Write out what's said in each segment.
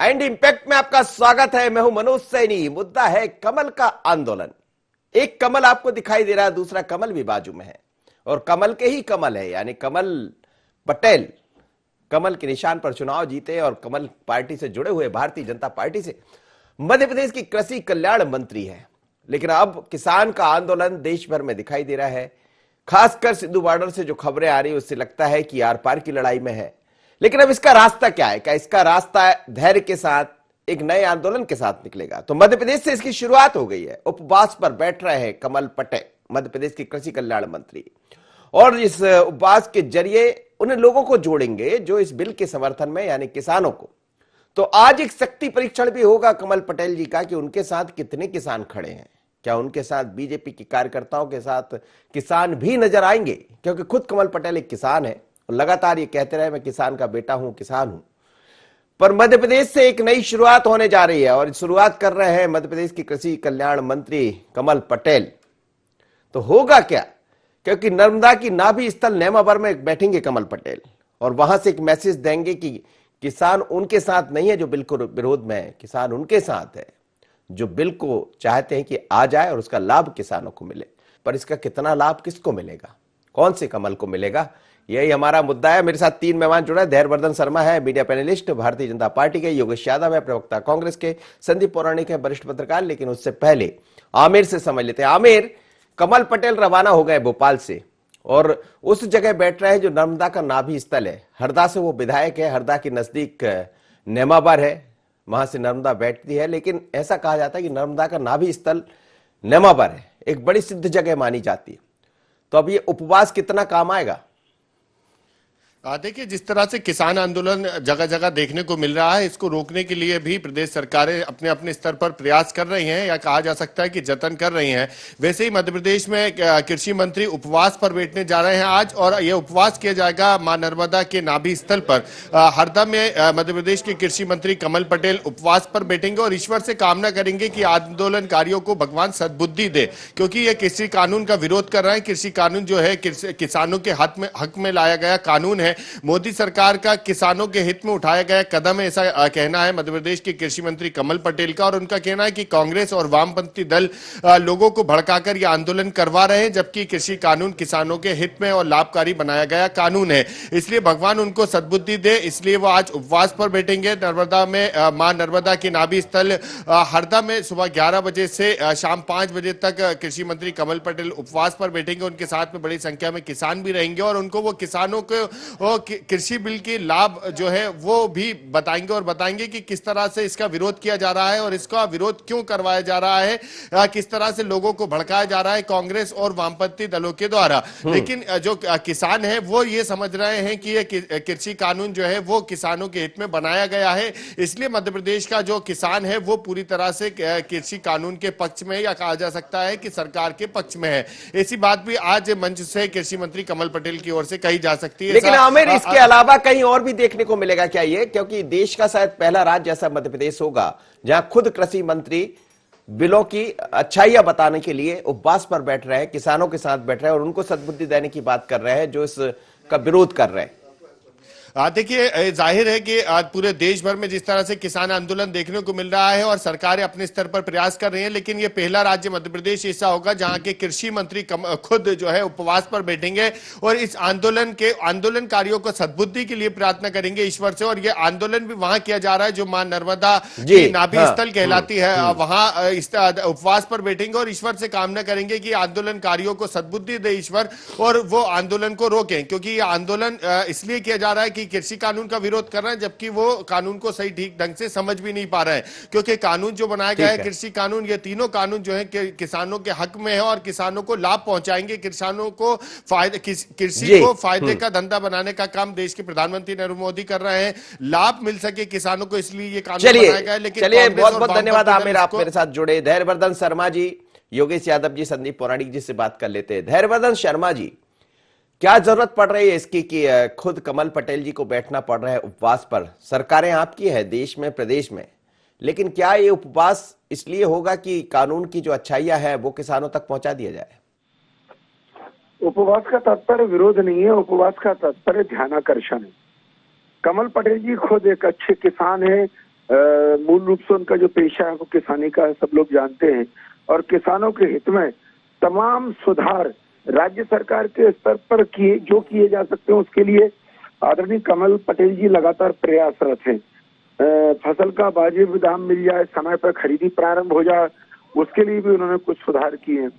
And impact में आपका स्वागत है। मैं हूं मनोज सैनी। मुद्दा है कमल का आंदोलन। एक कमल आपको दिखाई दे रहा है, दूसरा कमल भी बाजू में है और कमल के ही कमल है, यानी कमल पटेल कमल के निशान पर चुनाव जीते और कमल पार्टी से जुड़े हुए भारतीय जनता पार्टी से मध्य प्रदेश की कृषि कल्याण मंत्री है। लेकिन अब किसान का आंदोलन देश भर में दिखाई दे रहा है। खासकर सिंधु बॉर्डर से जो खबरें आ रही है उससे लगता है कि आर पार की लड़ाई में है। लेकिन अब इसका रास्ता क्या है? क्या इसका रास्ता धैर्य के साथ एक नए आंदोलन के साथ निकलेगा? तो मध्य प्रदेश से इसकी शुरुआत हो गई है। उपवास पर बैठ रहे हैं कमल पटेल, मध्य प्रदेश की कृषि कल्याण मंत्री, और इस उपवास के जरिए उन लोगों को जोड़ेंगे जो इस बिल के समर्थन में, यानी किसानों को। तो आज एक शक्ति परीक्षण भी होगा कमल पटेल जी का कि उनके साथ कितने किसान खड़े हैं। क्या उनके साथ बीजेपी के कार्यकर्ताओं के साथ किसान भी नजर आएंगे? क्योंकि खुद कमल पटेल एक किसान है और लगातार ये कहते रहे मैं किसान का बेटा हूं, किसान हूं। पर मध्य प्रदेश से एक नई शुरुआत होने जा रही है और शुरुआत कर रहे हैं मध्य प्रदेश की कृषि कल्याण मंत्री कमल पटेल। तो होगा क्या? क्योंकि नर्मदा की नाभि स्थल नेमावर में बैठेंगे कमल पटेल और वहां से एक मैसेज देंगे कि किसान उनके साथ नहीं है जो बिल को विरोध में है, किसान उनके साथ है जो बिल को चाहते हैं कि आ जाए और उसका लाभ किसानों को मिले। पर इसका कितना लाभ किसको मिलेगा, कौन से कमल को मिलेगा, यही हमारा मुद्दा है। मेरे साथ तीन मेहमान जुड़े हैं। धैर्यवर्धन शर्मा है, media panelist Bharatiya Janata party के। योगेश यादव है, प्रवक्ता कांग्रेस के। संदीप पौराणिक है, वरिष्ठ पत्रकार। लेकिन उससे पहले आमिर से समझ लेते हैं। आमिर, कमल पटेल रवाना हो गए भोपाल से और उस जगह बैठ रहे हैं जो नर्मदा का नाभि स्थल है। हरदा से वो विधायक है, हरदा के नजदीक नेमावर है, वहां से नर्मदा बैठती है। लेकिन ऐसा कहा जाता है कि नर्मदा का नाभि स्थल नेमावर है, एक बड़ी सिद्ध जगह मानी जाती है। तो अब ये उपवास कितना काम आएगा? देखिए, जिस तरह से किसान आंदोलन जगह जगह देखने को मिल रहा है, इसको रोकने के लिए भी प्रदेश सरकारें अपने अपने स्तर पर प्रयास कर रही हैं, या कहा जा सकता है कि जतन कर रही हैं। वैसे ही मध्य प्रदेश में कृषि मंत्री उपवास पर बैठने जा रहे हैं आज, और यह उपवास किया जाएगा मां नर्मदा के नाभि स्थल पर हरदा में। मध्य प्रदेश के कृषि मंत्री कमल पटेल उपवास पर बैठेंगे और ईश्वर से कामना करेंगे कि आंदोलनकारियों को भगवान सद्बुद्धि दे, क्योंकि यह कृषि कानून का विरोध कर रहे हैं। कृषि कानून जो है किसानों के हक में लाया गया कानून है। मोदी सरकार का किसानों के हित में उठाया गया कदम है, ऐसा कहना है मध्य प्रदेश के कृषि मंत्री कमल पटेल का। और उनका कहना है कि कांग्रेस और वामपंथी दल लोगों को भड़काकर यह आंदोलन करवा रहे हैं, जबकि कृषि कानून किसानों के हित में और लाभकारी बनाया गया कानून है। इसलिए भगवान उनको सद्बुद्धि दे, इसलिए वो आज उपवास पर बैठेंगे। नर्मदा में मां नर्मदा के नाभि स्थल हरदा में सुबह 11 बजे से शाम 5 बजे तक कृषि मंत्री कमल पटेल उपवास पर बैठेंगे। उनके साथ में बड़ी संख्या में किसान भी रहेंगे और उनको वो किसानों को कृषि बिल के लाभ जो है वो भी बताएंगे और बताएंगे कि किस तरह से इसका विरोध किया जा रहा है और इसका विरोध क्यों करवाया जा रहा है, किस तरह से लोगों को भड़काया जा रहा है कांग्रेस और वामपंथी दलों के द्वारा। लेकिन जो किसान है वो ये समझ रहे हैं कि ये कृषि कानून जो है वो किसानों के हित में बनाया गया है, इसलिए मध्य प्रदेश का जो किसान है वो पूरी तरह से कृषि कानून के पक्ष में, या कहा जा सकता है कि सरकार के पक्ष में है। ऐसी बात भी आज मंच से कृषि मंत्री कमल पटेल की ओर से कही जा सकती है। लेकिन आमिर, इसके अलावा कहीं और भी देखने को मिलेगा क्या ये? क्योंकि देश का शायद पहला राज्य ऐसा मध्य प्रदेश होगा जहां खुद कृषि मंत्री बिलों की अच्छाइयां बताने के लिए उपवास पर बैठ रहे हैं, किसानों के साथ बैठ रहे हैं और उनको सद्बुद्धि देने की बात कर रहे हैं जो इसका विरोध कर रहे हैं। देखिए, जाहिर है कि आज पूरे देश भर में जिस तरह से किसान आंदोलन देखने को मिल रहा है और सरकारें अपने स्तर पर प्रयास कर रही हैं, लेकिन ये पहला राज्य मध्य प्रदेश ऐसा होगा जहां के कृषि मंत्री खुद जो है उपवास पर बैठेंगे और इस आंदोलनकारियों को सद्बुद्धि के लिए प्रार्थना करेंगे ईश्वर से। और ये आंदोलन भी वहां किया जा रहा है जो मां नर्मदा की नाभि स्थल कहलाती है, वहां उपवास पर बैठेंगे और ईश्वर से कामना करेंगे कि आंदोलनकारियों को सद्बुद्धि दे ईश्वर और वो आंदोलन को रोकें, क्योंकि ये आंदोलन इसलिए किया जा रहा है कि कृषि कानून का विरोध कर रहे हैं, जबकि वो कानून को सही ठीक ढंग से समझ भी नहीं पा रहे हैं। क्योंकि कानून जो बनाया गया है कृषि कानून, ये तीनों कानून जो है किसानों के हक में है और किसानों को लाभ पहुंचाएंगे, किसानों को फायदे, कृषि को फायदे का धंधा बनाने का काम देश के प्रधानमंत्री नरेंद्र मोदी कर रहे हैं, लाभ मिल सके किसानों को, इसलिए ये कानून बनाया गया है। लेकिन चलिए, बहुत बहुत धन्यवाद आमिर, आप मेरे साथ जुड़े। धैर्यवर्धन शर्मा जी, योगेश यादव जी, संदीप पौराणिक जी से बात कर लेते हैं। धैर्यवर्धन शर्मा जी, क्या जरूरत पड़ रही है इसकी कि खुद कमल पटेल जी को बैठना पड़ रहा है उपवास पर? सरकारें आपकी है देश में, प्रदेश में, लेकिन क्या ये उपवास इसलिए होगा कि कानून की जो अच्छाइयां है वो किसानों तक पहुंचा दिया जाए? उपवास का तात्पर्य विरोध नहीं है, उपवास का तात्पर्य ध्यानाकर्षण है। कमल पटेल जी खुद एक अच्छे किसान है, मूल रूप से उनका जो पेशा है वो किसानी का है, सब लोग जानते हैं। और किसानों के हित में तमाम सुधार राज्य सरकार के स्तर पर किए जा सकते हैं, उसके लिए आदरणीय कमल पटेल जी लगातार प्रयासरत हैं। फसल का वाजिब दाम मिल जाए, समय पर खरीदी प्रारंभ हो जाए, उसके लिए भी उन्होंने कुछ सुधार किए हैं।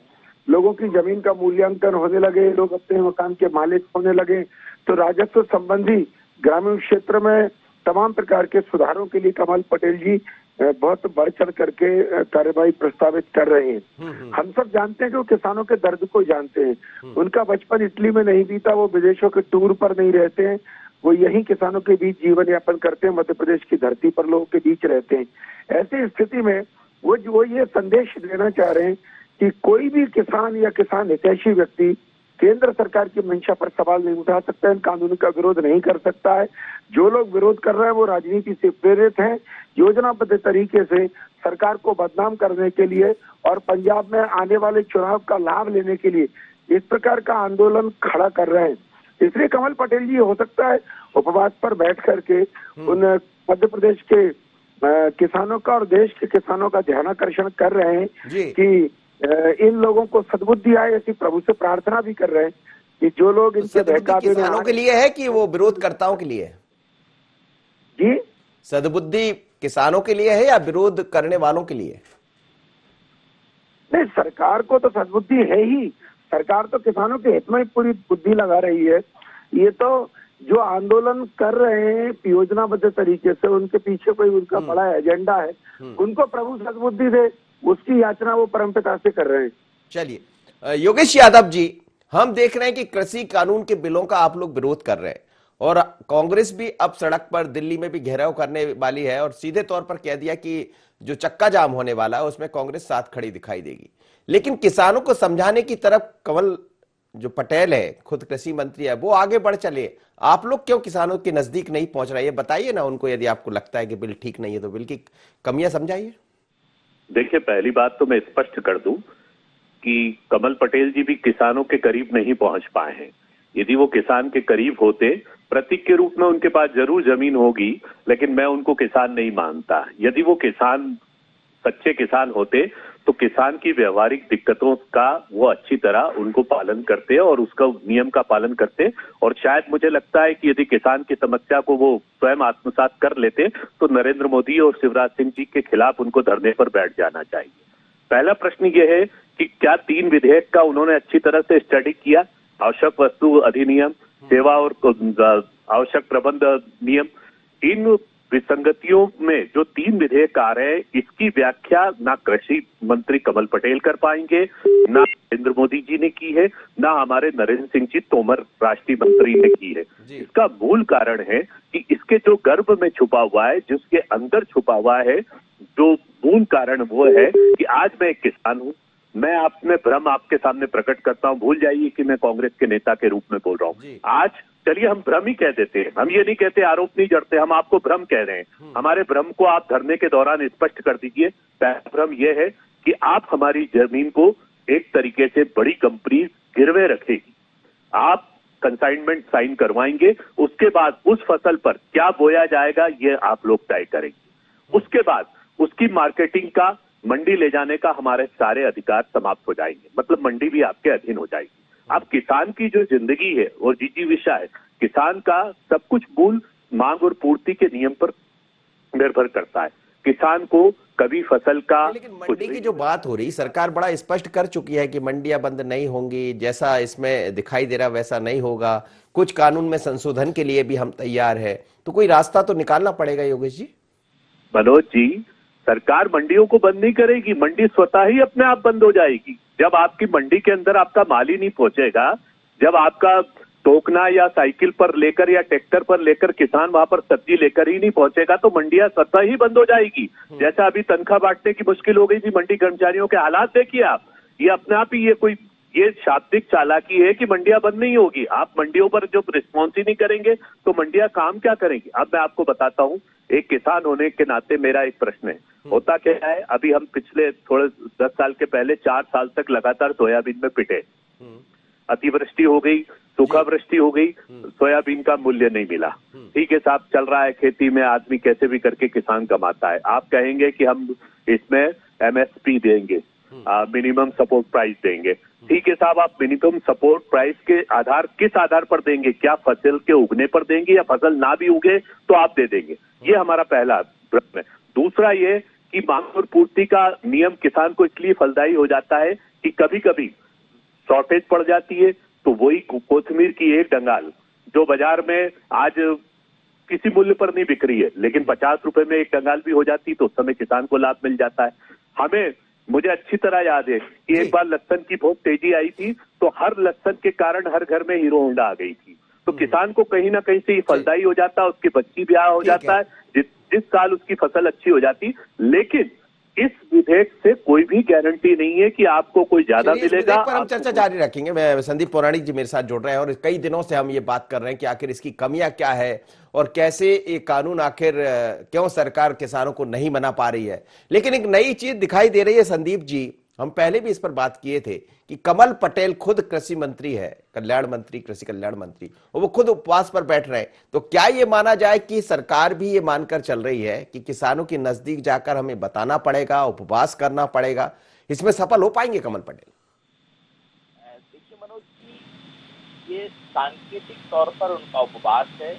लोगों की जमीन का मूल्यांकन होने लगे, लोग अपने मकान के मालिक होने लगे, तो राजस्व संबंधी ग्रामीण क्षेत्र में तमाम प्रकार के सुधारों के लिए कमल पटेल जी बहुत बढ़ चढ़ करके कार्यवाही प्रस्तावित कर रहे हैं। हम सब जानते हैं कि वो किसानों के दर्द को जानते हैं। उनका बचपन इटली में नहीं बीता, वो विदेशों के टूर पर नहीं रहते हैं, वो यही किसानों के बीच जीवन यापन करते हैं, मध्य प्रदेश की धरती पर लोगों के बीच रहते हैं। ऐसी स्थिति में वो ये संदेश देना चाह रहे हैं कि कोई भी किसान या किसान हितैषी व्यक्ति केंद्र सरकार की मंशा पर सवाल नहीं उठा सकता है, इन कानून का विरोध नहीं कर सकता है। जो लोग विरोध कर रहे हैं वो राजनीति से प्रेरित हैं, योजनाबद्ध तरीके से सरकार को बदनाम करने के लिए और पंजाब में आने वाले चुनाव का लाभ लेने के लिए इस प्रकार का आंदोलन खड़ा कर रहे हैं। इसलिए कमल पटेल जी हो सकता है उपवास पर बैठ करके उन मध्य प्रदेश के किसानों का और देश के किसानों का ध्यानाकर्षण कर रहे हैं कि इन लोगों को सद्बुद्धि आए, ऐसी प्रभु से प्रार्थना भी कर रहे हैं कि जो लोग इनके बहकावे में किसानों के लिए है कि वो विरोधकर्ताओं के लिए है? जी, सद्बुद्धि किसानों के लिए है या विरोध करने वालों के लिए? नहीं, सरकार को तो सद्बुद्धि है ही। सरकार तो किसानों के हित में पूरी बुद्धि लगा रही है। ये तो जो आंदोलन कर रहे हैं योजनाबद्ध तरीके से, उनके पीछे कोई उनका बड़ा एजेंडा है, उनको प्रभु सद्बुद्धि दे, उसकी याचना वो परमपिता से कर रहे हैं। चलिए योगेश यादव जी, हम देख रहे हैं कि कृषि कानून के बिलों का आप लोग विरोध कर रहे हैं और कांग्रेस भी अब सड़क पर दिल्ली में भी घेराव करने वाली है और सीधे तौर पर कह दिया कि जो चक्का जाम होने वाला है उसमें कांग्रेस साथ खड़ी दिखाई देगी। लेकिन किसानों को समझाने की तरफ कमल जो पटेल है, खुद कृषि मंत्री है, वो आगे बढ़ चले। आप लोग क्यों किसानों के नजदीक नहीं पहुंच रहे? बताइए ना उनको, यदि आपको लगता है कि बिल ठीक नहीं है तो बिल की कमियां समझाइए। देखिए, पहली बात तो मैं स्पष्ट कर दूं कि कमल पटेल जी भी किसानों के करीब नहीं पहुंच पाए हैं। यदि वो किसान के करीब होते, प्रतीक के रूप में उनके पास जरूर जमीन होगी, लेकिन मैं उनको किसान नहीं मानता। यदि वो किसान सच्चे किसान होते तो किसान की व्यवहारिक दिक्कतों का वो अच्छी तरह उनको पालन करते और उसका नियम का पालन करते। और शायद मुझे लगता है कि यदि किसान की समस्या को वो स्वयं आत्मसात कर लेते तो नरेंद्र मोदी और शिवराज सिंह जी के खिलाफ उनको धरने पर बैठ जाना चाहिए। पहला प्रश्न ये है कि क्या 3 विधेयक का उन्होंने अच्छी तरह से स्टडी किया? आवश्यक वस्तु अधिनियम, सेवा और आवश्यक प्रबंध नियम, इन विसंगतियों में जो 3 विधेयक आ रहे हैं, इसकी व्याख्या ना कृषि मंत्री कमल पटेल कर पाएंगे, ना नरेंद्र मोदी जी ने की है, ना हमारे नरेंद्र सिंह जी तोमर राष्ट्रीय मंत्री ने की है। इसका मूल कारण है कि इसके जो गर्भ में छुपा हुआ है, जिसके अंदर छुपा हुआ है, जो मूल कारण वो है कि आज मैं एक किसान हूं, मैं अपने भ्रम आपके सामने प्रकट करता हूं। भूल जाइए कि मैं कांग्रेस के नेता के रूप में बोल रहा हूं। आज चलिए हम भ्रम ही कह देते हैं, हम ये नहीं कहते, आरोप नहीं जड़ते, हम आपको भ्रम कह रहे हैं। हमारे भ्रम को आप धरने के दौरान स्पष्ट कर दीजिए। पहला भ्रम यह है कि आप हमारी जमीन को एक तरीके से बड़ी कंपनी गिरवे रखेगी, आप कंसाइनमेंट साइन करवाएंगे, उसके बाद उस फसल पर क्या बोया जाएगा ये आप लोग तय करेंगे। उसके बाद उसकी मार्केटिंग का, मंडी ले जाने का हमारे सारे अधिकार समाप्त हो जाएंगे, मतलब मंडी भी आपके अधीन हो जाएगी। अब किसान की जो जिंदगी है और जिजीविका है, किसान का सब कुछ मूल मांग और पूर्ति के नियम पर निर्भर करता है। किसान को कभी फसल का, लेकिन मंडी की जो बात हो रही, सरकार बड़ा स्पष्ट कर चुकी है कि मंडियां बंद नहीं होंगी, जैसा इसमें दिखाई दे रहा वैसा नहीं होगा, कुछ कानून में संशोधन के लिए भी हम तैयार है। तो कोई रास्ता तो निकालना पड़ेगा योगेश जी। मनोज जी, सरकार मंडियों को बंद नहीं करेगी, मंडी स्वतः ही अपने आप बंद हो जाएगी। जब आपकी मंडी के अंदर आपका माल ही नहीं पहुंचेगा, जब आपका टोकना या साइकिल पर लेकर या ट्रैक्टर पर लेकर किसान वहां पर सब्जी लेकर ही नहीं पहुंचेगा, तो मंडियां स्वतः ही बंद हो जाएगी। जैसा अभी तनख्वाह बांटने की मुश्किल हो गई थी मंडी कर्मचारियों के हालात देखिए आप, ये अपने आप ही ये शाब्दिक चालाकी है कि मंडियां बंद नहीं होगी। आप मंडियों पर जब रिस्पॉन्स ही नहीं करेंगे तो मंडियां काम क्या करेंगी? अब मैं आपको बताता हूं, एक किसान होने के नाते मेरा एक प्रश्न है। होता क्या है, अभी हम पिछले थोड़े 10 साल के पहले 4 साल तक लगातार सोयाबीन में पिटे। अतिवृष्टि हो गई, सूखा वृष्टि हो गई, सोयाबीन का मूल्य नहीं मिला। ठीक है साहब, चल रहा है खेती में, आदमी कैसे भी करके किसान कमाता है। आप कहेंगे कि हम इसमें एमएसपी देंगे, मिनिमम सपोर्ट प्राइस देंगे। ठीक है साहब, आप मिनिमम सपोर्ट प्राइस के आधार किस आधार पर देंगे? क्या फसल के उगने पर देंगे या फसल ना भी उगे तो आप दे देंगे? ये हमारा पहला प्रश्न है। दूसरा ये कि मांग और पूर्ति का नियम किसान को इसलिए फलदायी हो जाता है कि कभी कभी शॉर्टेज पड़ जाती है, तो वही कोथिमीर की एक डंगाल जो बाजार में आज किसी मूल्य पर नहीं बिक रही है, लेकिन 50 रुपए में एक डंगाल भी हो जाती तो उस समय किसान को लाभ मिल जाता है। मुझे अच्छी तरह याद है कि एक बार लहसुन की बहुत तेजी आई थी, तो हर लहसुन के कारण हर घर में हीरो होंडा आ गई थी। तो किसान को कहीं ना कहीं से ये फलदायी हो जाता है, उसके बच्ची ब्याह हो जाता है, जिस साल उसकी फसल अच्छी हो जाती। लेकिन इस विधेयक से कोई भी गारंटी नहीं है कि आपको कोई ज्यादा मिलेगा। पर हम चर्चा जारी रखेंगे। मैं संदीप पौराणिक जी मेरे साथ जुड़ रहे हैं और कई दिनों से हम ये बात कर रहे हैं कि आखिर इसकी कमियां क्या है और कैसे ये कानून आखिर क्यों सरकार किसानों को नहीं मना पा रही है। लेकिन एक नई चीज दिखाई दे रही है संदीप जी, हम पहले भी इस पर बात किए थे कि कमल पटेल खुद कृषि मंत्री है, कल्याण मंत्री, कृषि कल्याण मंत्री, और वो खुद उपवास पर बैठ रहे हैं। तो क्या ये माना जाए कि सरकार भी ये मानकर चल रही है कि किसानों के नजदीक जाकर हमें बताना पड़ेगा, उपवास करना पड़ेगा? इसमें सफल हो पाएंगे कमल पटेल? देखिए मनोज जी, ये सांकेतिक तौर पर उनका उपवास है।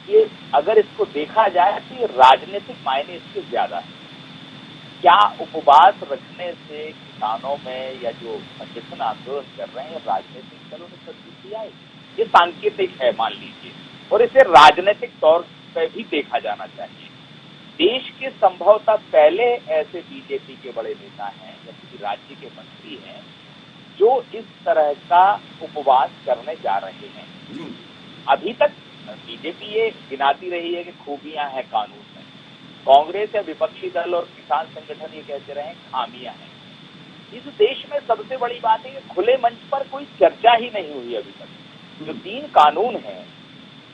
ये अगर इसको देखा जाए तो ये राजनीतिक मायने इसके ज्यादा है। क्या उपवास रखने से किसानों में या जो जन आंदोलन कर रहे हैं राजनीतिक दलों ने संतुष्टि आई? ये सांकेतिक है मान लीजिए, और इसे राजनीतिक तौर पर भी देखा जाना चाहिए। देश के संभवतः पहले ऐसे बीजेपी के बड़े नेता हैं या किसी राज्य के मंत्री हैं जो इस तरह का उपवास करने जा रहे हैं। अभी तक बीजेपी ये गिनाती रही है कि खूबियां हैं कानून में, कांग्रेस या विपक्षी दल और किसान संगठन ये कहते रहे खामियां हैं। इस देश में सबसे बड़ी बात है कि खुले मंच पर कोई चर्चा ही नहीं हुई अभी तक। जो 3 कानून हैं,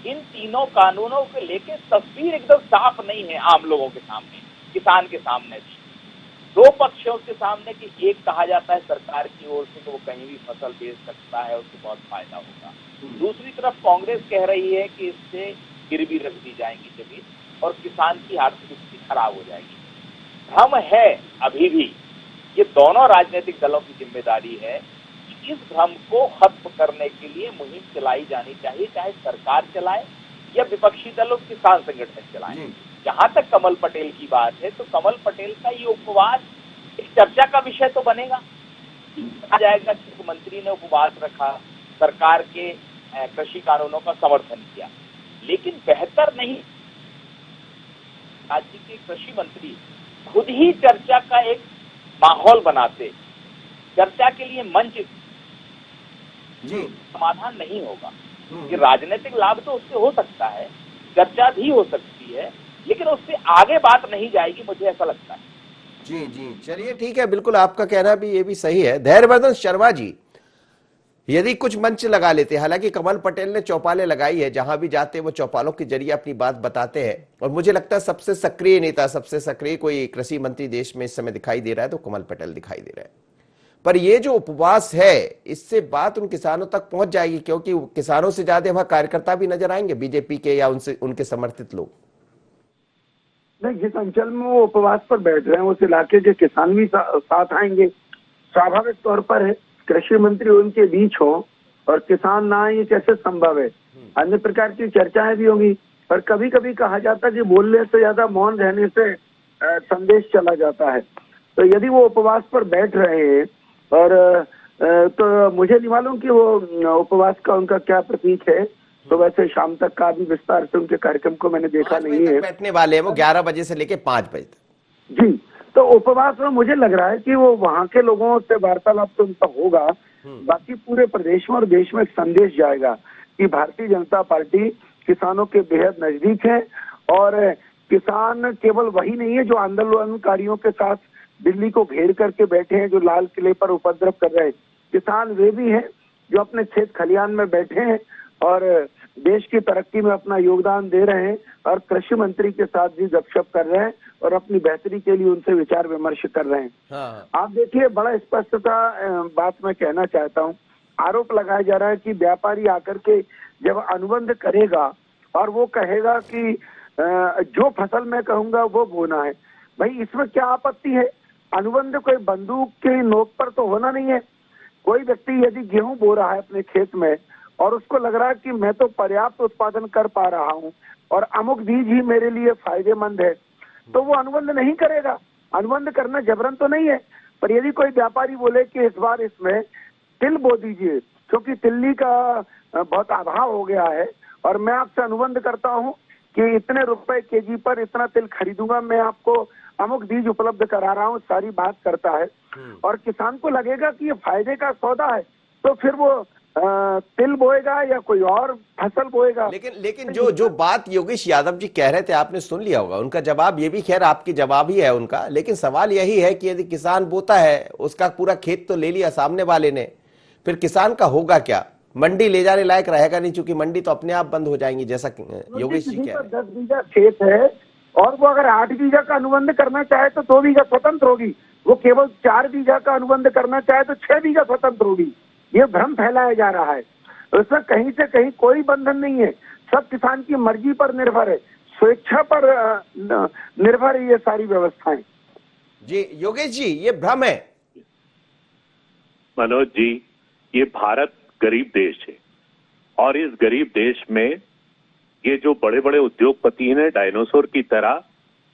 इन तीनों कानूनों को लेकर तस्वीर एकदम साफ नहीं है आम लोगों के सामने, किसान के सामने भी। 2 पक्षों के सामने कि एक कहा जाता है सरकार की ओर से कि वो कहीं भी फसल बेच सकता है, उसको बहुत फायदा होगा। दूसरी तरफ कांग्रेस कह रही है कि इससे गिरवी रख दी जाएगी जमीन और किसान की आर्थिक स्थिति खराब हो जाएगी। भ्रम है अभी भी। ये दोनों राजनीतिक दलों की जिम्मेदारी है कि इस भ्रम को खत्म करने के लिए मुहिम चलाई जानी चाहिए, चाहे सरकार चलाए या विपक्षी दल और किसान संगठन चलाए। जहां तक कमल पटेल की बात है, तो कमल पटेल का ये उपवास एक चर्चा का विषय तो बनेगा। कहा जाएगा कि मंत्री ने उपवास रखा, सरकार के कृषि कानूनों का समर्थन किया, लेकिन बेहतर नहीं राज्य के कृषि मंत्री खुद ही चर्चा का एक माहौल बनाते, चर्चा के लिए मंच समाधान नहीं होगा। कि राजनीतिक लाभ तो उससे हो सकता है, चर्चा भी हो सकती है, लेकिन उससे आगे बात नहीं जाएगी, मुझे ऐसा लगता है। जी चलिए ठीक है, बिल्कुल आपका कहना भी ये भी सही है। धैर्यवर्धन शर्मा जी, यदि कुछ मंच लगा लेते, हालांकि कमल पटेल ने चौपालें लगाई है, जहां भी जाते वो चौपालों के जरिए अपनी बात बताते हैं, और मुझे लगता है सबसे सक्रिय नेता, सबसे सक्रिय कोई कृषि मंत्री देश में इस समय दिखाई दे रहा है तो कमल पटेल दिखाई दे रहा है। पर ये जो उपवास है, इससे बात उन किसानों तक पहुंच जाएगी, क्योंकि किसानों से ज्यादा वहां कार्यकर्ता भी नजर आएंगे बीजेपी के या उनके समर्थित लोग। नहीं, जिस अंचल में वो उपवास पर बैठ रहे हैं उस इलाके के किसान भी साथ आएंगे। स्वाभाविक तौर पर है, कृषि मंत्री उनके बीच हो और किसान ना आए, ये कैसे संभव है? अन्य प्रकार की चर्चाएं भी होंगी, पर कभी कभी कहा जाता है कि बोलने से ज्यादा मौन रहने से संदेश चला जाता है। तो यदि वो उपवास पर बैठ रहे हैं और तो मुझे नहीं मालूम कि वो उपवास का उनका क्या प्रतीक है। तो वैसे शाम तक का भी विस्तार से उनके कार्यक्रम को मैंने देखा नहीं है। बैठने वाले हैं वो 11 बजे से लेके 5 बजे तक। जी, तो उपवास में मुझे लग रहा है कि वो वहां के लोगों से वार्तालाप तो उनका होगा, बाकी पूरे प्रदेश में और देश में एक संदेश जाएगा कि भारतीय जनता पार्टी किसानों के बेहद नजदीक है। और किसान केवल वही नहीं है जो आंदोलनकारियों के साथ दिल्ली को घेर करके बैठे हैं, जो लाल किले पर उपद्रव कर रहे हैं। किसान वे भी हैं जो अपने खेत खलिहान में बैठे हैं और देश की तरक्की में अपना योगदान दे रहे हैं, और कृषि मंत्री के साथ भी गपशप कर रहे हैं और अपनी बेहतरी के लिए उनसे विचार विमर्श कर रहे हैं। आप देखिए, बड़ा स्पष्टता बात मैं कहना चाहता हूं आरोप लगाया जा रहा है कि व्यापारी आकर के जब अनुबंध करेगा और वो कहेगा कि जो फसल मैं कहूंगा वो बोना है। भाई इसमें क्या आपत्ति है? अनुबंध कोई बंदूक के नोक पर तो होना नहीं है। कोई व्यक्ति यदि गेहूं बो रहा है अपने खेत में और उसको लग रहा है कि मैं तो पर्याप्त उत्पादन कर पा रहा हूं और अमुक बीज ही मेरे लिए फायदेमंद है, तो वो अनुबंध नहीं करेगा। अनुबंध करना जबरन तो नहीं है, पर यदि कोई व्यापारी बोले कि इस बार इसमें तिल बो दीजिए क्योंकि तिल्ली का बहुत अभाव हो गया है और मैं आपसे अनुबंध करता हूं कि इतने रुपए केजी पर इतना तिल खरीदूंगा, मैं आपको अमुक बीज उपलब्ध करा रहा हूं, सारी बात करता है और किसान को लगेगा कि ये फायदे का सौदा है, तो फिर वो तिल बोएगा या कोई और फसल बोएगा। लेकिन जो बात योगेश यादव जी कह रहे थे आपने सुन लिया होगा, उनका जवाब ये भी खैर आपकी जवाब ही है उनका, लेकिन सवाल यही है कि यदि किसान बोता है, उसका पूरा खेत तो ले लिया सामने वाले ने, फिर किसान का होगा क्या? मंडी ले जाने लायक रहेगा नहीं, क्योंकि मंडी तो अपने आप बंद हो जाएंगी, जैसा योगेश जी कह रहे हैं। 10 बीघा खेत है और वो अगर 8 बीघा का अनुबंध करना चाहे तो 2 बीघा स्वतंत्र होगी, वो केवल 4 बीघा का अनुबंध करना चाहे तो 6 बीघा स्वतंत्र होगी। ये भ्रम फैलाया जा रहा है। उसमें कहीं से कहीं कोई बंधन नहीं है, सब किसान की मर्जी पर निर्भर है, स्वेच्छा पर निर्भर है ये सारी व्यवस्थाएं। जी योगेश जी, ये भ्रम है। मनोज जी, ये भारत गरीब देश है और इस गरीब देश में ये जो बड़े बड़े उद्योगपति हैं डायनासोर की तरह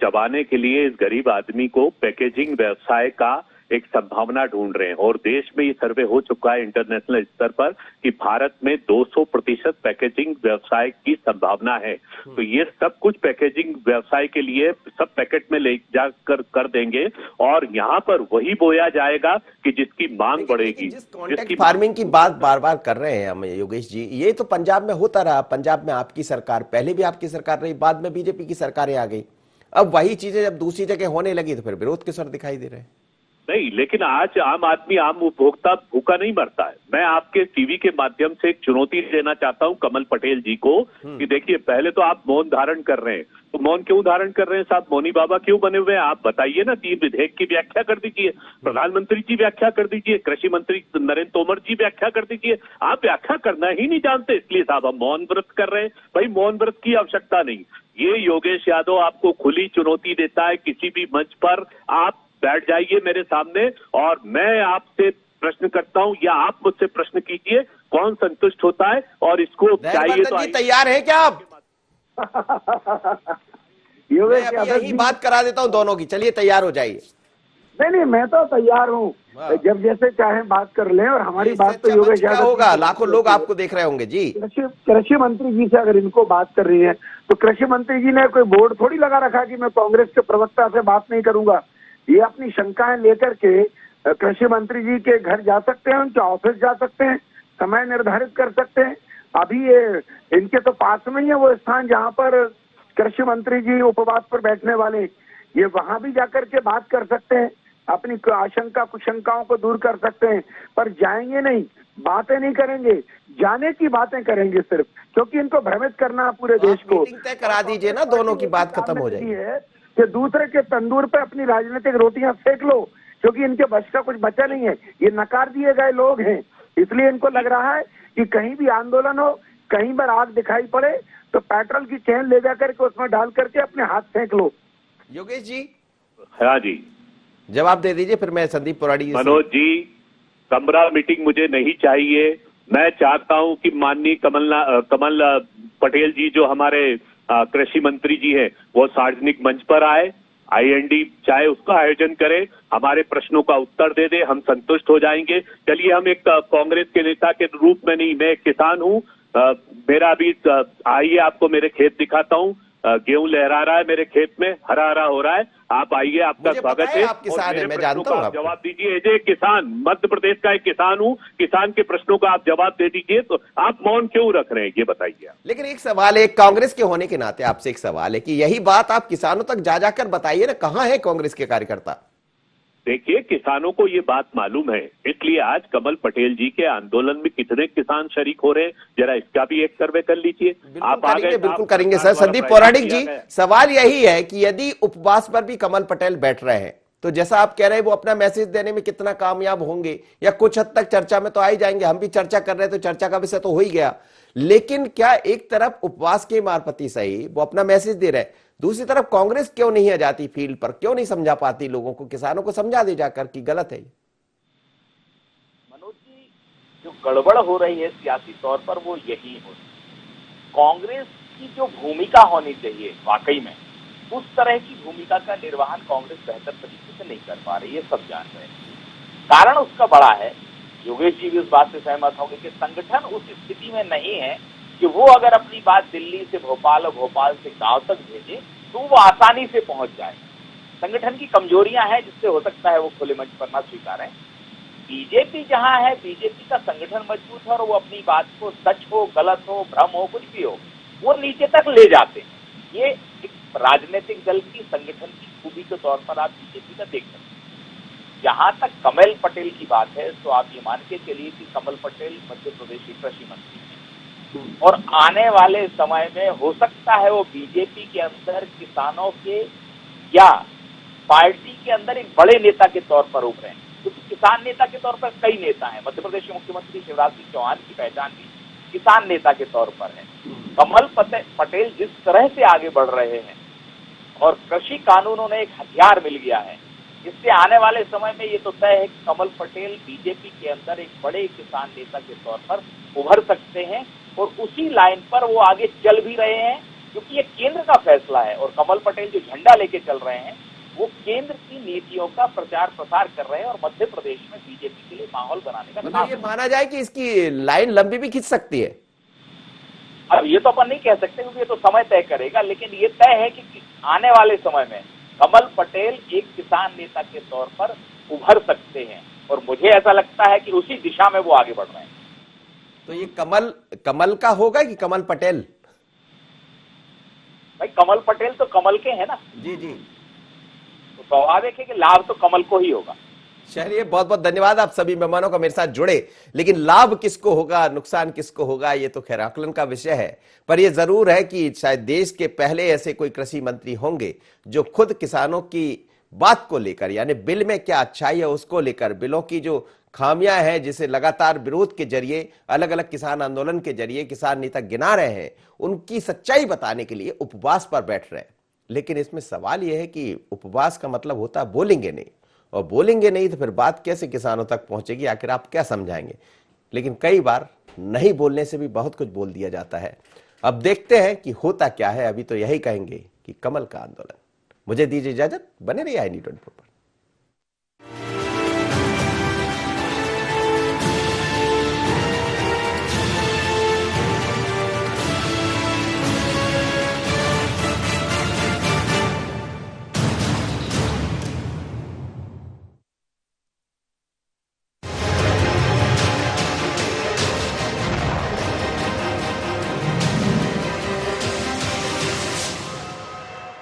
चबाने के लिए इस गरीब आदमी को पैकेजिंग व्यवसाय का एक संभावना ढूंढ रहे हैं। और देश में ये सर्वे हो चुका है इंटरनेशनल स्तर पर कि भारत में 200% पैकेजिंग व्यवसाय की संभावना है। तो ये सब कुछ पैकेजिंग व्यवसाय के लिए सब पैकेट में ले जाकर कर देंगे और यहाँ पर वही बोया जाएगा कि जिसकी मांग बढ़ेगी। जिस कॉन्ट्रैक्ट फार्मिंग की बात बार बार कर रहे हैं हम योगेश जी, ये तो पंजाब में होता रहा। पंजाब में आपकी सरकार, पहले भी आपकी सरकार रही, बाद में बीजेपी की सरकारें आ गई। अब वही चीजें जब दूसरी जगह होने लगी तो फिर विरोध के स्वर दिखाई दे रहे हैं। नहीं, लेकिन आज आम आदमी, आम उपभोक्ता भूखा नहीं मरता है। मैं आपके टीवी के माध्यम से एक चुनौती देना चाहता हूं कमल पटेल जी को कि देखिए, पहले तो आप मौन धारण कर रहे हैं, तो मौन क्यों धारण कर रहे हैं साहब? मौनी बाबा क्यों बने हुए हैं? आप बताइए ना, 3 विधेयक की व्याख्या कर दीजिए, प्रधानमंत्री जी व्याख्या कर दीजिए, कृषि मंत्री नरेंद्र तोमर जी व्याख्या कर दीजिए। आप व्याख्या करना ही नहीं जानते, इसलिए साहब हम मौन व्रत कर रहे हैं। भाई मौन व्रत की आवश्यकता नहीं। ये योगेश यादव आपको खुली चुनौती देता है, किसी भी मंच पर आप बैठ जाइए मेरे सामने और मैं आपसे प्रश्न करता हूं या आप मुझसे प्रश्न कीजिए, कौन संतुष्ट होता है और इसको चाहिए तो तैयार है क्या आप? योगेश मैं यादव यही बात करा देता हूं दोनों की, चलिए तैयार हो जाइए। नहीं, मैं तो तैयार हूँ, जब जैसे चाहे बात कर लें। और हमारी बात तो योगेश यादव होगा, लाखों लोग आपको देख रहे होंगे जी। कृषि मंत्री जी से अगर इनको बात कर रही है तो कृषि मंत्री जी ने कोई बोर्ड थोड़ी लगा रखा कि मैं कांग्रेस के प्रवक्ता से बात नहीं करूंगा। ये अपनी शंकाएं लेकर के कृषि मंत्री जी के घर जा सकते हैं, उनके ऑफिस जा सकते हैं, समय निर्धारित कर सकते हैं। अभी ये इनके तो पास में ही है वो स्थान जहां पर कृषि मंत्री जी उपवास पर बैठने वाले, ये वहां भी जाकर के बात कर सकते हैं, अपनी आशंका कुशंकाओं को दूर कर सकते हैं। पर जाएंगे नहीं, बातें नहीं करेंगे, जाने की बातें करेंगे सिर्फ, क्योंकि इनको भ्रमित करना है पूरे देश को। मीटिंग तय करा दीजिए ना, दोनों की बात खत्म हो जाएगी। कि दूसरे के तंदूर पे अपनी राजनीतिक रोटियां सेक लो, क्योंकि इनके बस का कुछ बचा नहीं है। ये नकार दिए गए लोग हैं, इसलिए इनको लग रहा है कि कहीं भी आंदोलन हो, कहीं पर आग दिखाई पड़े तो पेट्रोल की चैन ले जाकर के उसमें डाल करके अपने हाथ सेक लो। योगेश जी, हाँ जी, जवाब दे दीजिए, फिर मैं संदीप पोराड़ी जी। मनोज जी, कमरा मीटिंग मुझे नहीं चाहिए। मैं चाहता हूं कि माननीय कमल पटेल जी जो हमारे कृषि मंत्री जी हैं, वो सार्वजनिक मंच पर आए, IND चाहे उसका आयोजन करें, हमारे प्रश्नों का उत्तर दे दे, हम संतुष्ट हो जाएंगे। चलिए, हम एक कांग्रेस के नेता के रूप में नहीं, मैं एक किसान हूं, मेरा भी आइए आपको मेरे खेत दिखाता हूं। गेहूं लहरा रहा है मेरे खेत में, हरा हरा हो रहा है। आप आइए, आपका स्वागत है। आप किसान हैं, मैं जानता हूं। जवाब दीजिए। एज ए किसान, मध्य प्रदेश का एक किसान हूं, किसान के प्रश्नों का आप जवाब दे दीजिए। तो आप मौन क्यों रख रहे हैं, ये बताइए। लेकिन एक सवाल है, कांग्रेस के होने के नाते आपसे एक सवाल है कि यही बात आप किसानों तक जा जाकर बताइए ना, कहां है कांग्रेस के कार्यकर्ता? देखिए, किसानों को ये बात मालूम है, इसलिए आज कमल पटेल जी के आंदोलन में कितने किसान शरीक हो रहे हैं, जरा इसका भी एक सर्वे कर लीजिए। आप आ गए, बिल्कुल करेंगे सर। संदीप पौराणिक जी, सवाल यही है कि यदि उपवास पर भी कमल पटेल बैठ रहे हैं तो जैसा आप कह रहे हैं वो अपना मैसेज देने में कितना कामयाब होंगे या कुछ हद तक चर्चा में तो आ ही जाएंगे, हम भी चर्चा कर रहे हैं तो चर्चा का विषय तो हो ही गया। लेकिन क्या एक तरफ उपवास के मार्फत ही सही वो अपना मैसेज दे रहे हैं, दूसरी तरफ कांग्रेस क्यों नहीं आ जाती फील्ड पर, क्यों नहीं समझा पाती लोगों को, किसानों को समझा दे जाकर कि गलत है? मनोज जी, जो गड़बड़ हो रही है सियासी तौर पर वो यही हो, कांग्रेस की जो भूमिका होनी चाहिए वाकई में उस तरह की भूमिका का निर्वहन कांग्रेस बेहतर तरीके से नहीं कर पा रही है, सब जान रहे हैं। कारण उसका बड़ा है, योगेश जी भी उस बात से सहमत होंगे कि संगठन उस स्थिति में नहीं है कि वो अगर अपनी बात दिल्ली से भोपाल और भोपाल से गांव तक भेजे तो वो आसानी से पहुंच जाए। संगठन की कमजोरियां हैं जिससे हो सकता है वो खुले मंच पर ना स्वीकारें। बीजेपी जहां है, बीजेपी का संगठन मजबूत है और वो अपनी बात को सच हो, गलत हो, भ्रम हो, कुछ भी हो, वो नीचे तक ले जाते हैं। ये एक राजनीतिक दल की संगठन की खूबी के तौर पर आप बीजेपी का देख सकते हैं। जहां तक कमल पटेल की बात है तो आप ये मान के चलिए कि कमल पटेल मध्य प्रदेश के कृषि मंत्री हैं और आने वाले समय में हो सकता है वो बीजेपी के अंदर किसानों के या पार्टी के अंदर एक बड़े नेता के तौर पर उभरे हैं, क्योंकि किसान नेता के तौर पर कई नेता हैं। मध्य प्रदेश के मुख्यमंत्री शिवराज सिंह चौहान की पहचान भी किसान नेता के तौर पर है। कमल पटेल जिस तरह से आगे बढ़ रहे हैं और कृषि कानूनों ने एक हथियार मिल गया है, इससे आने वाले समय में ये तो तय है कि कमल पटेल बीजेपी के अंदर एक बड़े किसान नेता के तौर पर उभर सकते हैं और उसी लाइन पर वो आगे चल भी रहे हैं, क्योंकि ये केंद्र का फैसला है और कमल पटेल जो झंडा लेके चल रहे हैं वो केंद्र की नीतियों का प्रचार प्रसार कर रहे हैं और मध्य प्रदेश में बीजेपी के लिए माहौल बनाने का मतलब ये माना जाए कि इसकी लाइन लंबी भी खींच सकती है। अब ये तो अपन नहीं कह सकते क्योंकि ये तो समय तय करेगा, लेकिन ये तय है कि आने वाले समय में कमल पटेल एक किसान नेता के तौर पर उभर सकते हैं और मुझे ऐसा लगता है कि उसी दिशा में वो आगे बढ़ रहे हैं। तो ये कमल का होगा कि कमल पटेल? भाई कमल पटेल तो कमल के हैं ना। जी जी, तो स्वाभाविक है कि लाभ तो कमल को ही होगा। चलिए, बहुत बहुत धन्यवाद आप सभी मेहमानों का मेरे साथ जुड़े। लेकिन लाभ किसको होगा, नुकसान किसको होगा, ये तो खैर आकलन का विषय है। पर ये जरूर है कि शायद देश के पहले ऐसे कोई कृषि मंत्री होंगे जो खुद किसानों की बात को लेकर, यानी बिल में क्या अच्छाई है उसको लेकर, बिलों की जो खामियां हैं जिसे लगातार विरोध के जरिए, अलग अलग किसान आंदोलन के जरिए किसान नेता गिना रहे हैं, उनकी सच्चाई बताने के लिए उपवास पर बैठ रहे हैं। लेकिन इसमें सवाल यह है कि उपवास का मतलब होता है बोलेंगे नहीं, और बोलेंगे नहीं तो फिर बात कैसे किसानों तक पहुंचेगी, आखिर आप क्या समझाएंगे? लेकिन कई बार नहीं बोलने से भी बहुत कुछ बोल दिया जाता है। अब देखते हैं कि होता क्या है। अभी तो यही कहेंगे कि कमल का आंदोलन। मुझे दीजिए इजाजत, बने रहिए i24 पर।